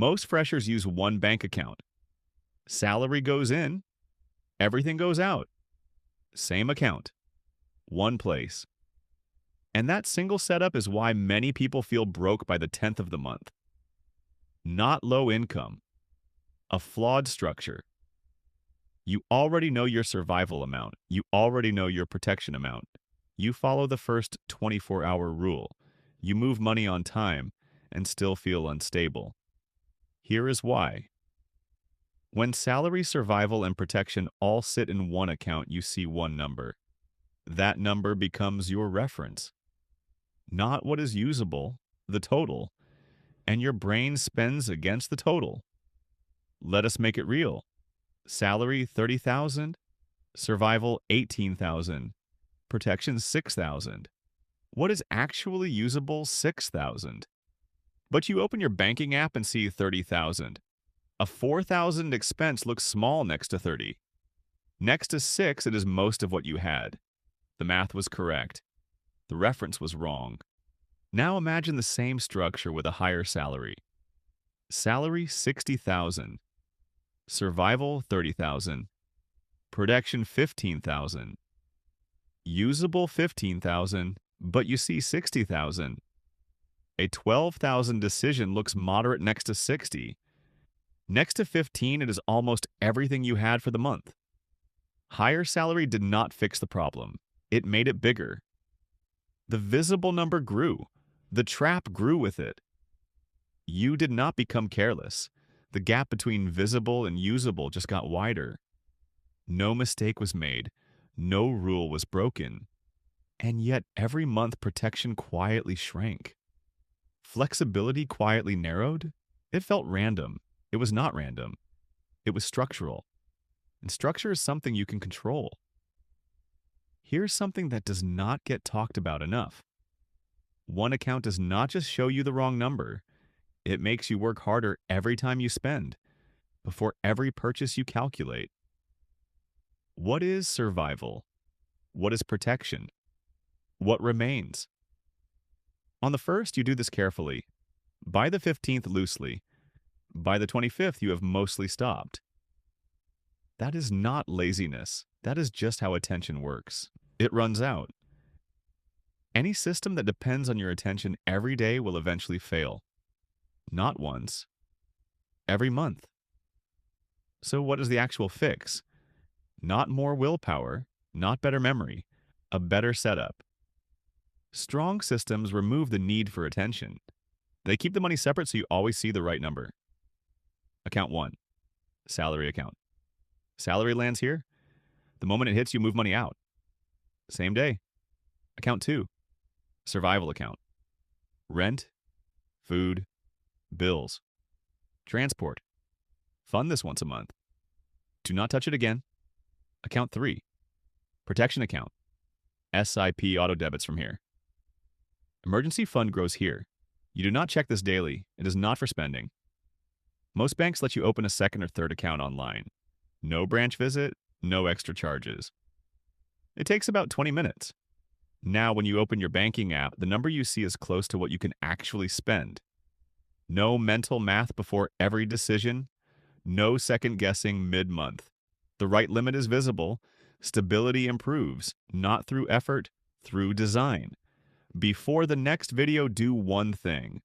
Most freshers use one bank account. Salary goes in, everything goes out. Same account, one place. And that single setup is why many people feel broke by the 10th of the month. Not low income, a flawed structure. You already know your survival amount. You already know your protection amount. You follow the first 24-hour rule. You move money on time and still feel unstable. Here is why. When salary, survival, and protection all sit in one account, you see one number. That number becomes your reference. Not what is usable, the total, and your brain spends against the total. Let us make it real. Salary 30,000, survival 18,000, protection 6,000. What is actually usable? 6,000. But you open your banking app and see 30,000. A 4,000 expense looks small next to 30. Next to 6, it is most of what you had. The math was correct. The reference was wrong. Now imagine the same structure with a higher salary. Salary 60,000. Survival 30,000. Protection 15,000. Usable 15,000, but you see 60,000. A 12,000 decision looks moderate next to 60. Next to 15, it is almost everything you had for the month. Higher salary did not fix the problem. It made it bigger. The visible number grew. The trap grew with it. You did not become careless. The gap between visible and usable just got wider. No mistake was made. No rule was broken. And yet every month protection quietly shrank. Flexibility quietly narrowed. It felt random. It was not random. It was structural. And structure is something you can control. Here's something that does not get talked about enough. One account does not just show you the wrong number. It makes you work harder every time you spend, before every purchase you calculate. What is survival? What is protection? What remains? On the first, you do this carefully. By the 15th, loosely. By the 25th, you have mostly stopped. That is not laziness. That is just how attention works. It runs out. Any system that depends on your attention every day will eventually fail. Not once. Every month. So what is the actual fix? Not more willpower, not better memory, a better setup. Strong systems remove the need for attention. They keep the money separate so you always see the right number. Account 1. Salary account. Salary lands here. The moment it hits, you move money out. Same day. Account 2. Survival account. Rent, food, bills, transport. Fund this once a month. Do not touch it again. Account 3. Protection account. SIP auto debits from here. Emergency fund grows here. You do not check this daily. It is not for spending. Most banks let you open a second or third account online. No branch visit, no extra charges. It takes about 20 minutes. Now, when you open your banking app, the number you see is close to what you can actually spend. No mental math before every decision. No second guessing mid-month. The right limit is visible. Stability improves, not through effort, through design. Before the next video, do one thing.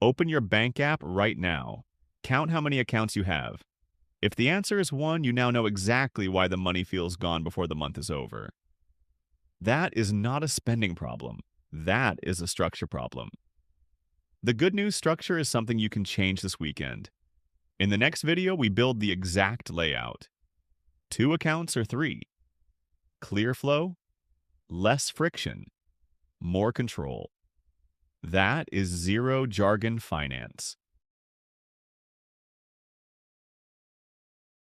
Open your bank app right now. Count how many accounts you have. If the answer is 1, you now know exactly why the money feels gone before the month is over. That is not a spending problem. That is a structure problem. The good news, structure is something you can change this weekend. In the next video, we build the exact layout. 2 accounts or 3. Clear flow, less friction, more control. That is zero jargon finance.